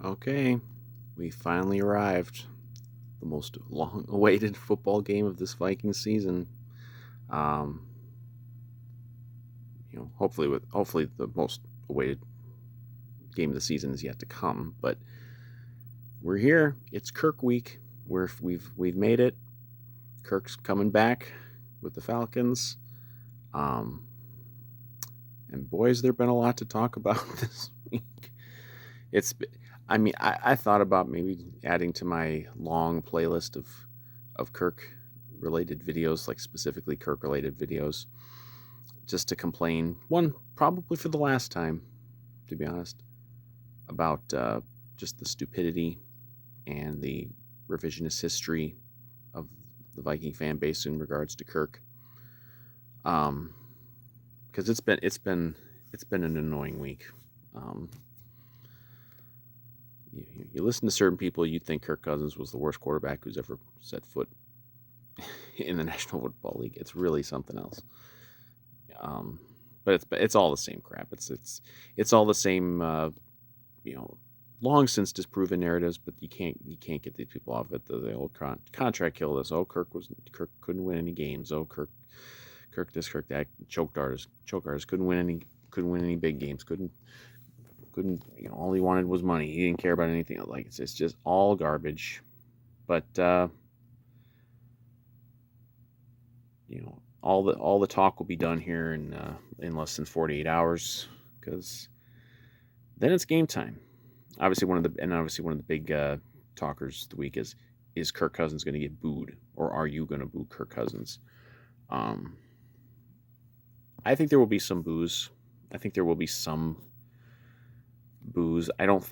Okay, we finally arrived. The most long-awaited football game of this Vikings season. Um, hopefully the most awaited game of the season is yet to come. But we're here. It's Kirk week. We've made it. Kirk's coming back with the Falcons. Um, and boys, there've been a lot to talk about this week. It's, I thought about maybe adding to my long playlist of Kirk related videos, like specifically Kirk related videos, just to complain. One, probably for the last time, to be honest, about just the stupidity and the revisionist history of the Viking fan base in regards to Kirk. Because it's been an annoying week. Um, you listen to certain people, you'd think Kirk Cousins was the worst quarterback who's ever set foot in the National Football League. It's really something else. Um, but it's all the same crap. It's all the same. You know, long since disproven narratives, but you can't get these people off it. The old contract killed us. Oh, Kirk couldn't win any games. Oh, Kirk this, Kirk that. Choke artists couldn't win any big games. Couldn't all he wanted was money. He didn't care about anything else. Like it's just all garbage. But all the talk will be done here in less than 48 hours, because then it's game time. Obviously one of the big talkers of the week is Kirk Cousins going to get booed, or are you going to boo Kirk Cousins? Um, I think there will be some boos. I think there will be some boos. I don't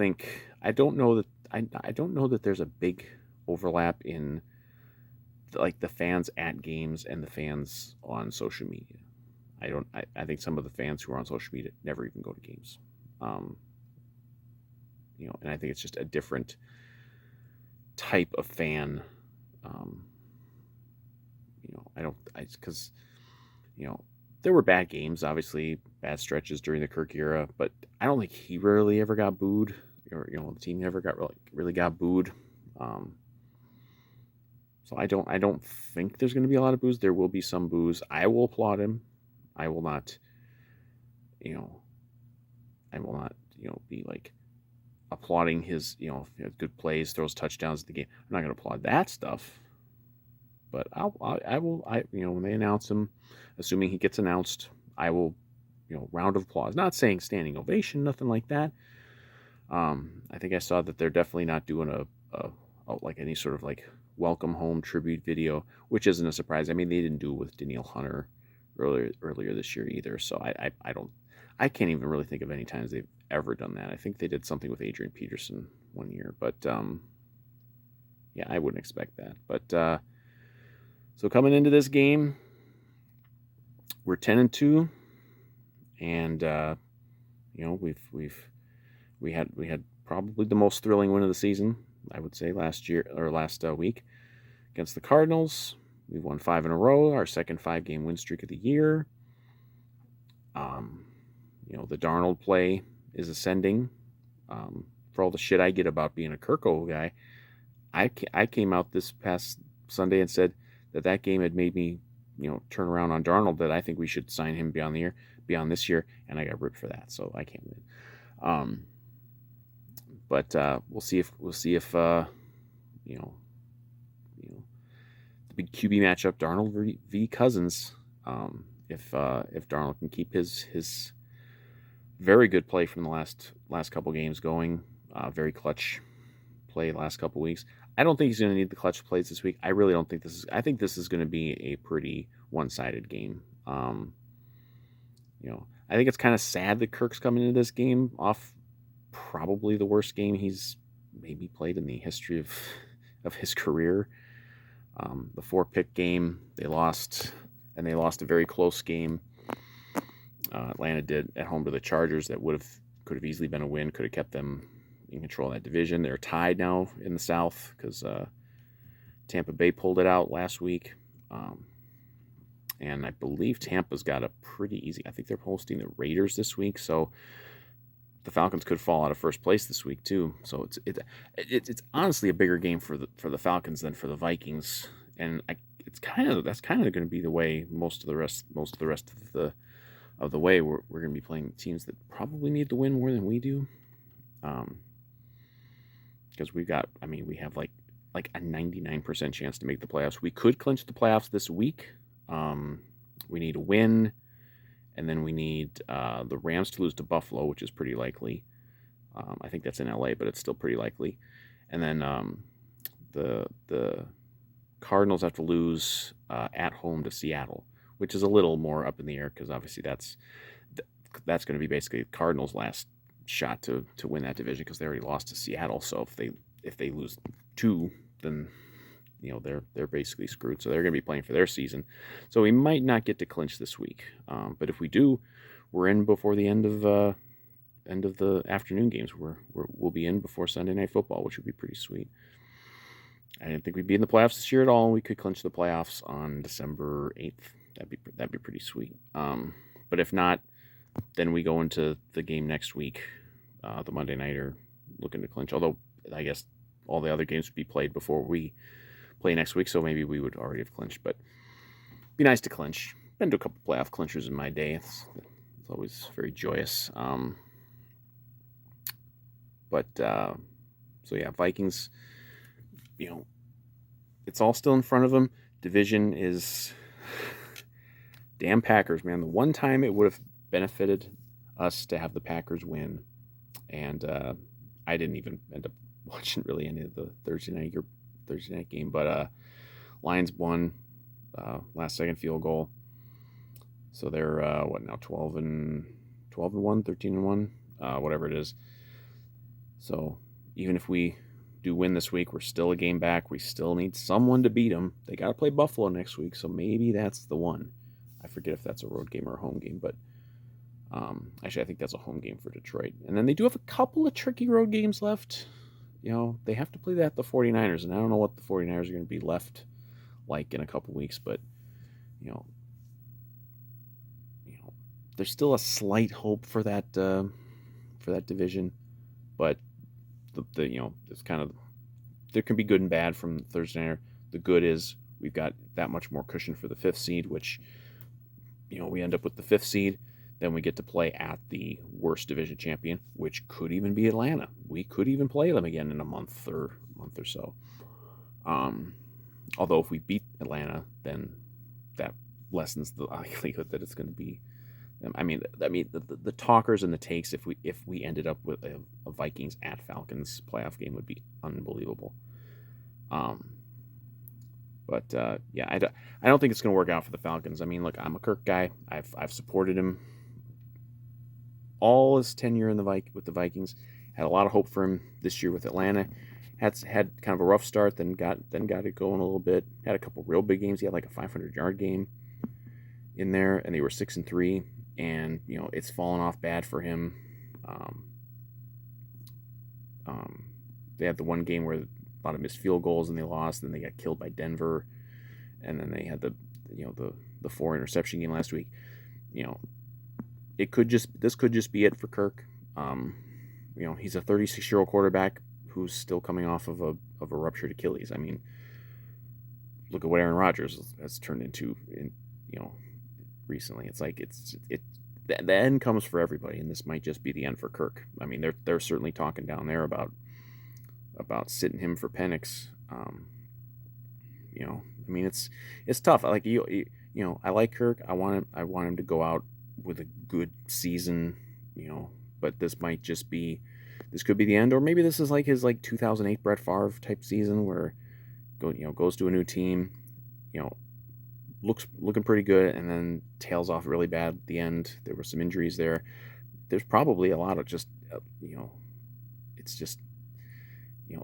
know that I don't know that there's a big overlap in like the fans at games and the fans on social media. I think some of the fans who are on social media never even go to games. Um, and I think it's just a different type of fan. Um, I don't, I because you know there were bad games, obviously bad stretches during the Kirk era, but I don't think he really ever got booed, or the team never got really got booed. Um, so I don't think there's going to be a lot of boos. There will be some boos. I will applaud him. I will not, you know, I will not, be like applauding his, good plays, throws touchdowns in the game. I'm not going to applaud that stuff. But I will, when they announce him, assuming he gets announced, I will, round of applause. Not saying standing ovation, nothing like that. I think I saw that they're definitely not doing a like any sort of like welcome home tribute video, which isn't a surprise. I mean, they didn't do it with Danielle Hunter earlier this year either. So I can't even really think of any times they've ever done that. I think they did something with Adrian Peterson one year, but yeah, I wouldn't expect that. But so coming into this game, we're 10-2, and we had probably the most thrilling win of the season, I would say, last week against the Cardinals. We've won 5 in a row, our second 5-game win streak of the year. The Darnold play is ascending. For all the shit I get about being a Kirko guy, I came out this past Sunday and said that game had made me, turn around on Darnold, that I think we should sign him beyond this year, and I got ripped for that, so I can't win. But we'll see if the big QB matchup, Darnold v. Cousins, if Darnold can keep his very good play from the last couple games going, very clutch play the last couple weeks. I don't think he's going to need the clutch plays this week. I really don't think I think this is going to be a pretty one-sided game. I think it's kind of sad that Kirk's coming into this game off probably the worst game he's maybe played in the history of his career. The 4-pick game, they lost, and they lost a very close game. Atlanta did at home to the Chargers that could have easily been a win, could have kept them in control of that division. They're tied now in the South because Tampa Bay pulled it out last week. And I believe Tampa's got a pretty easy, I think they're hosting the Raiders this week. So the Falcons could fall out of first place this week too. So it's honestly a bigger game for the Falcons than for the Vikings, and that's kind of going to be the way most of the rest of the way we're going to be playing teams that probably need to win more than we do, because we have like a 99% chance to make the playoffs. We could clinch the playoffs this week. We need a win. And then we need the Rams to lose to Buffalo, which is pretty likely. I think that's in LA, but it's still pretty likely. And then the Cardinals have to lose at home to Seattle, which is a little more up in the air because obviously that's going to be basically the Cardinals' last shot to win that division because they already lost to Seattle. So if they lose 2, then they're basically screwed. So they're going to be playing for their season. So we might not get to clinch this week. But if we do, we're in before the end of the afternoon games. We'll be in before Sunday Night Football, which would be pretty sweet. I didn't think we'd be in the playoffs this year at all. We could clinch the playoffs on December 8th. That'd be pretty sweet. But if not, then we go into the game next week, the Monday nighter, looking to clinch. Although I guess all the other games would be played before we play next week, so maybe we would already have clinched. But it'd be nice to clinch. Been to a couple playoff clinchers in my day. It's always very joyous. So yeah, Vikings. It's all still in front of them. Division is damn Packers, man. The one time it would have benefited us to have the Packers win, and I didn't even end up watching really any of the Thursday night game, but Lions won last second field goal, so they're 12-1, 13-1, whatever it is. So even if we do win this week, we're still a game back. We still need someone to beat them. They got to play Buffalo next week, so maybe that's the one. I forget if that's a road game or a home game, but actually I think that's a home game for Detroit. And then they do have a couple of tricky road games left. They have to play the 49ers, and I don't know what the 49ers are going to be left like in a couple weeks, but there's still a slight hope for that division, but it's kind of, there can be good and bad from Thursday night. The good is we've got that much more cushion for the 5th seed, which we end up with the 5th seed. Then we get to play at the worst division champion, which could even be Atlanta. We could even play them again in a month or so. Although if we beat Atlanta, then that lessens the likelihood that it's going to be. The talkers and the takes, if we ended up with a Vikings at Falcons playoff game, would be unbelievable. But I don't think it's going to work out for the Falcons. I mean, look, I'm a Kirk guy. I've supported him all his tenure with the Vikings. Had a lot of hope for him this year with Atlanta. Had kind of a rough start, then got it going a little bit. Had a couple real big games. He had like a 500-yard game in there, and they were 6-3. And it's fallen off bad for him. They had the one game where a lot of missed field goals and they lost. Then they got killed by Denver, and then they had the 4 interception game last week. This could just be it for Kirk. He's a 36-year-old quarterback who's still coming off of a ruptured Achilles. I mean, look at what Aaron Rodgers has turned into recently. It's like the end comes for everybody, and this might just be the end for Kirk. I mean, they're certainly talking down there about sitting him for Penix. It's tough. I like Kirk. I want him to go out with a good season, but this could be the end, or maybe this is like his 2008 Brett Favre type season where goes to a new team, looking pretty good, and then tails off really bad at the end. There were some injuries there. There's probably a lot of just it's just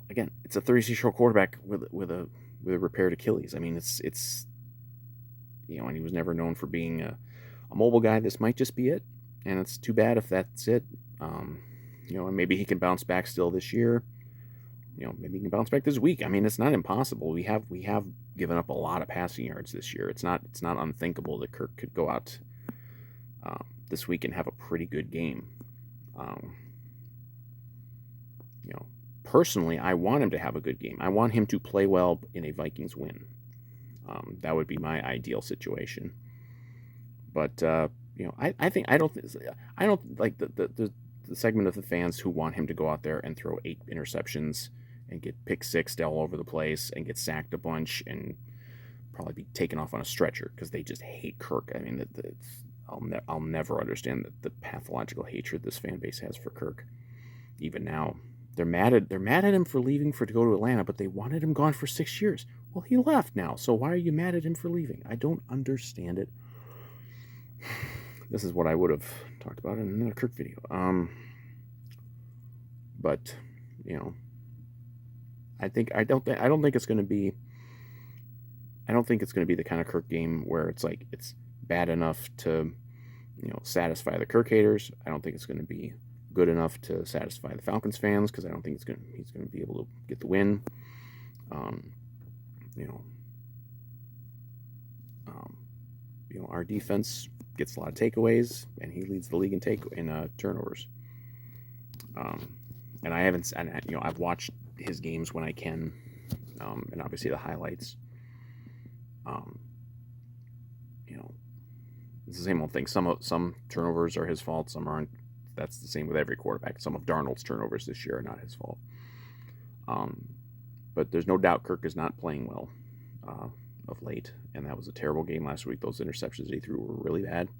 again, it's a 36-year-old quarterback with a repaired Achilles. I mean, it's and he was never known for being a mobile guy. This might just be it, and it's too bad if that's it. And maybe he can bounce back still this year. Maybe he can bounce back this week. I mean, it's not impossible. We have given up a lot of passing yards this year. It's not unthinkable that Kirk could go out this week and have a pretty good game. Personally, I want him to have a good game. I want him to play well in a Vikings win. That would be my ideal situation. But I don't like the segment of the fans who want him to go out there and throw 8 interceptions and get pick sixed all over the place and get sacked a bunch and probably be taken off on a stretcher because they just hate Kirk. I mean, I'll never understand the pathological hatred this fan base has for Kirk. Even now, they're mad at him for leaving to go to Atlanta, but they wanted him gone for 6 years. Well, he left now, so why are you mad at him for leaving? I don't understand it. This is what I would have talked about in another Kirk video. But I don't think it's going to be. I don't think it's going to be the kind of Kirk game where it's like it's bad enough to, satisfy the Kirk haters. I don't think it's going to be good enough to satisfy the Falcons fans because I don't think he's going to be able to get the win. Our defense gets a lot of takeaways, and he leads the league in turnovers. And I've watched his games when I can, and obviously the highlights. It's the same old thing. Some turnovers are his fault, some aren't. That's the same with every quarterback. Some of Darnold's turnovers this year are not his fault. But there's no doubt Kirk is not playing well of late, and that was a terrible game last week. Those interceptions he threw were really bad.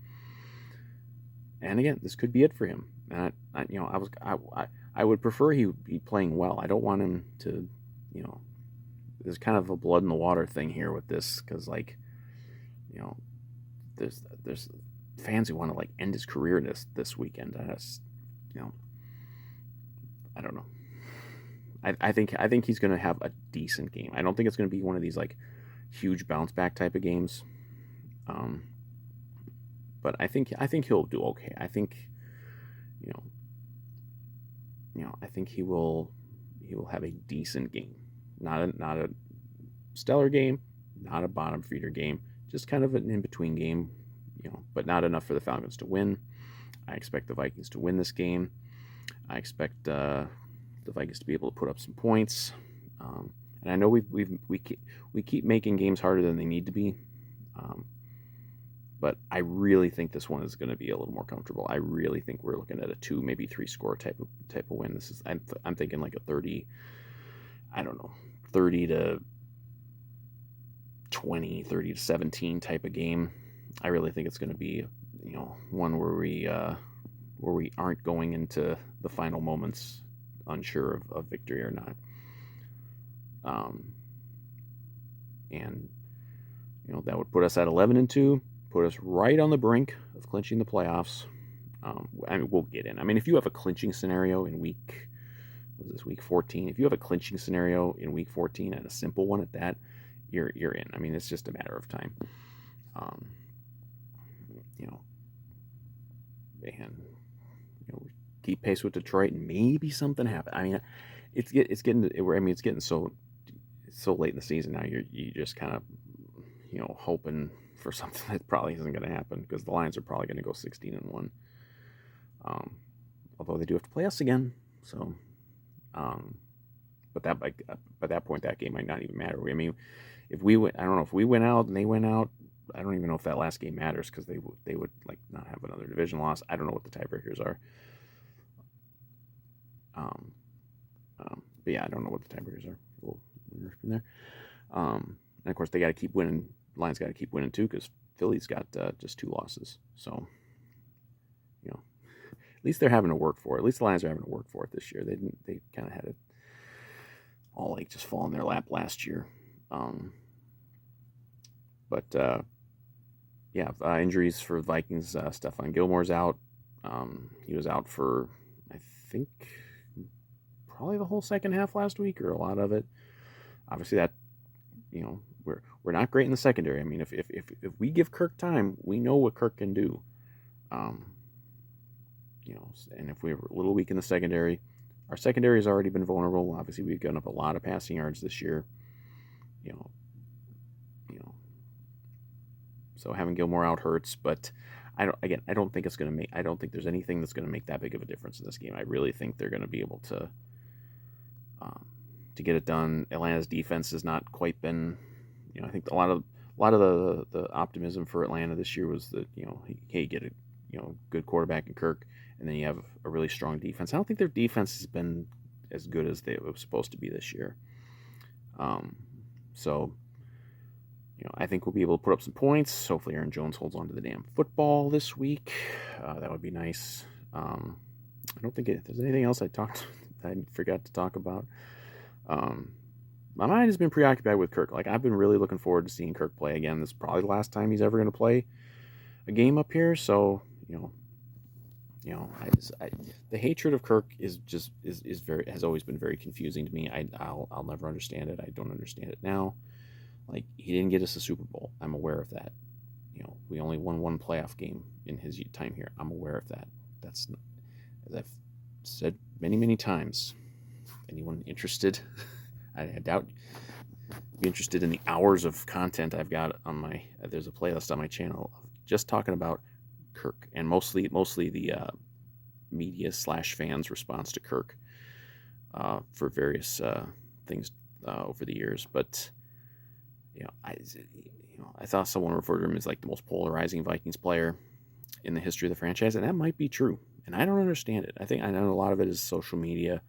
And again, this could be it for him. And I would prefer he be playing well. I don't want him to, there's kind of a blood in the water thing here with this because there's fans who want to end his career this weekend. I don't know. I think he's going to have a decent game. I don't think it's going to be one of these huge bounce back type of games. But I think he'll do okay. I think I think he will have a decent game. Not a stellar game, not a bottom feeder game, just kind of an in-between game, but not enough for the Falcons to win. I expect the Vikings to win this game. I expect the Vikings to be able to put up some points. And I know we keep making games harder than they need to be. But I really think this one is going to be a little more comfortable. I really think we're looking at a 2, maybe 3 score type of win. This is I'm thinking like a 30 to 20, 30 to 17 type of game. I really think it's going to be one where we aren't going into the final moments unsure of victory or not. And that would put us at 11-2. Put us right on the brink of clinching the playoffs. We'll get in. If you have a clinching scenario in week 14? If you have a clinching scenario in week 14 and a simple one at that, you're in. It's just a matter of time. And keep pace with Detroit, and maybe something happens. It's getting so late in the season now. You just kind of hoping for something that probably isn't going to happen because the Lions are probably going to go 16-1. Although they do have to play us again, so. But by that point, that game might not even matter. If we went, I don't know if we went out and they went out. I don't even know if that last game matters because they would not have another division loss. I don't know what the tiebreakers are. But yeah, I don't know what the tiebreakers are. We'll from there. And of course, they got to keep winning. Lions got to keep winning too because Philly's got just 2 losses. So, at least they're having to work for it. At least the Lions are having to work for it this year. They kind of had it all just fall in their lap last year. Injuries for Vikings. Stephon Gilmore's out. He was out for, I think, probably the whole second half last week or a lot of it. Obviously that, we're not great in the secondary. If we give Kirk time, we know what Kirk can do. And if we're a little weak in the secondary, our secondary has already been vulnerable. Obviously, we've given up a lot of passing yards this year. So having Gilmore out hurts, but I don't think there's anything that's going to make that big of a difference in this game. I really think they're going to be able to, um, to get it done. Atlanta's defense has not quite been, I think a lot of the optimism for Atlanta this year was that hey, get a good quarterback in Kirk, and then you have a really strong defense. I don't think their defense has been as good as they were supposed to be this year. Um, so I think we'll be able to put up some points. Hopefully, Aaron Jones holds on to the damn football this week. That would be nice. I don't think there's anything else I forgot to talk about. My mind has been preoccupied with Kirk. Like, I've been really looking forward to seeing Kirk play again. This is probably the last time he's ever going to play a game up here. So, the hatred of Kirk is very has always been very confusing to me. I'll never understand it. I don't understand it now. Like, he didn't get us a Super Bowl. I'm aware of that. We only won one playoff game in his time here. I'm aware of that. That's, as I've said many times. Anyone interested? I doubt you'd be interested in the hours of content I've got on there's a playlist on my channel just talking about Kirk, and mostly the media / fans response to Kirk for various things over the years. But I thought someone referred to him as like the most polarizing Vikings player in the history of the franchise, and that might be true. And I don't understand it. I know a lot of it is social media.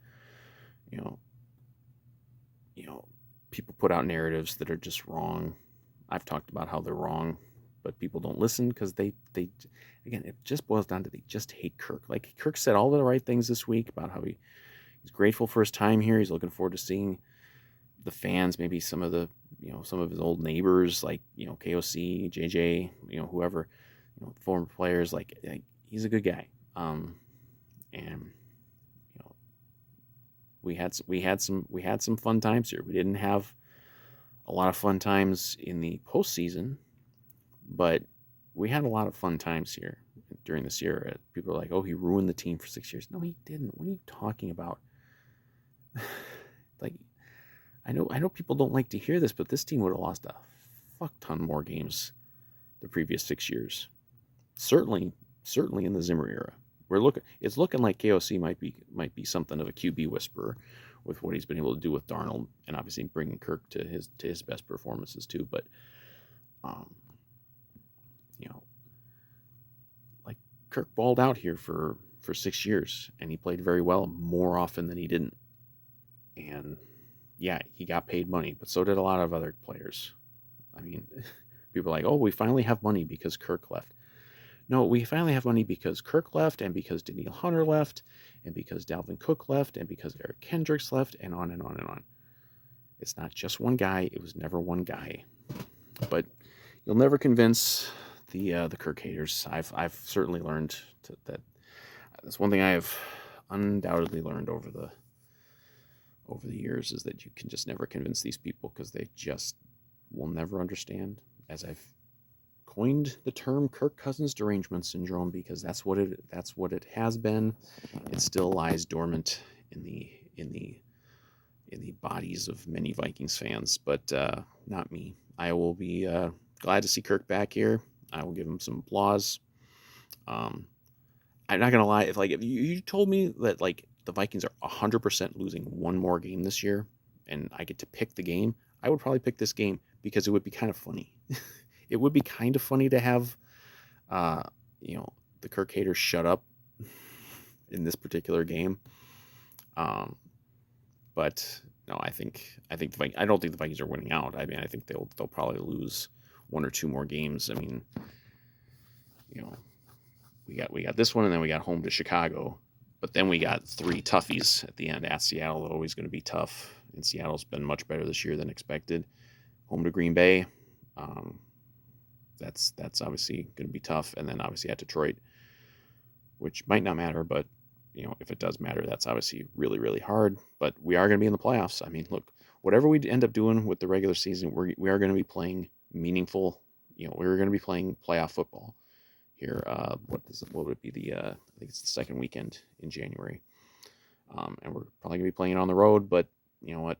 People put out narratives that are just wrong. I've talked about how they're wrong, but people don't listen because they again, it just boils down to they just hate Kirk. Like, Kirk said all the right things this week about how he's grateful for his time here. He's looking forward to seeing the fans, maybe some of his old neighbors, like KOC, JJ, whoever, former players. Like, he's a good guy. And we had some fun times here. We didn't have a lot of fun times in the postseason, but we had a lot of fun times here during this year. People are like, "Oh, he ruined the team for 6 years." No, he didn't. What are you talking about? Like, I know people don't like to hear this, but this team would have lost a fuck ton more games the previous 6 years. Certainly in the Zimmer era. It's looking like KOC might be something of a QB whisperer with what he's been able to do with Darnold, and obviously bringing Kirk to his best performances too. But like, Kirk balled out here for 6 years, and he played very well more often than he didn't. And yeah, he got paid money, but so did a lot of other players. I mean, people are like, "Oh, we finally have money because Kirk left." No, we finally have money because Kirk left, and because Danielle Hunter left, and because Dalvin Cook left, and because Eric Kendricks left, and on and on and on. It's not just one guy. It was never one guy. But you'll never convince the Kirk haters. I've certainly learned that. That's one thing I have undoubtedly learned over the years, is that you can just never convince these people, because they just will never understand. As I've coined the term Kirk Cousins derangement syndrome, because that's what it has been. It still lies dormant in the bodies of many Vikings fans, but not me. I will be glad to see Kirk back here. I will give him some applause. I'm not gonna lie. If you told me that, like, the Vikings are 100% losing one more game this year, and I get to pick the game, I would probably pick this game, because it would be kind of funny. It would be kind of funny to have, the Kirk haters shut up in this particular game. But no, I don't think the Vikings are winning out. I mean, I think they'll probably lose one or two more games. I mean, we got this one, and then we got home to Chicago, but then we got 3 toughies at the end. At Seattle, they're always going to be tough, and Seattle's been much better this year than expected. Home to Green Bay. That's obviously going to be tough, and then obviously at Detroit, which might not matter, but if it does matter, that's obviously really, really hard. But we are going to be in the playoffs. I mean, look, whatever we end up doing with the regular season, we are going to be playing meaningful. We're going to be playing playoff football here. What would it be? I think it's the second weekend in January, and we're probably going to be playing it on the road. But you know what?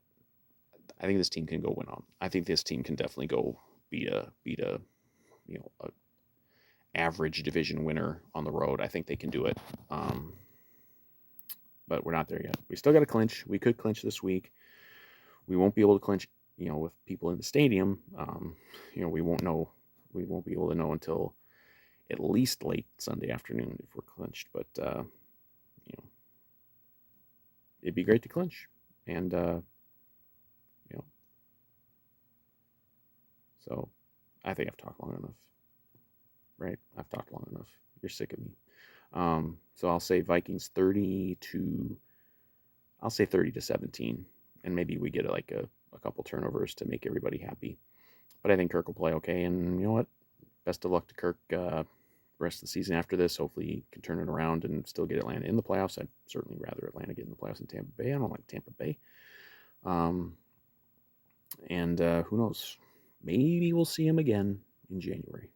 I think this team can go win on. I think this team can definitely go beat a a average division winner on the road. I think they can do it. but we're not there yet. We still got to clinch. We could clinch this week. We won't be able to clinch, with people in the stadium. We won't know. We won't be able to know until at least late Sunday afternoon if we're clinched. But it'd be great to clinch, and you know, so I think I've talked long enough. Right? I've talked long enough. You're sick of me. So I'll say Vikings 30 to. I'll say 30 to 17, and maybe we get like a couple turnovers to make everybody happy. But I think Kirk will play okay, and you know what? Best of luck to Kirk. Rest of the season after this, hopefully he can turn it around and still get Atlanta in the playoffs. I'd certainly rather Atlanta get in the playoffs than Tampa Bay. I don't like Tampa Bay. And who knows? Maybe we'll see him again in January.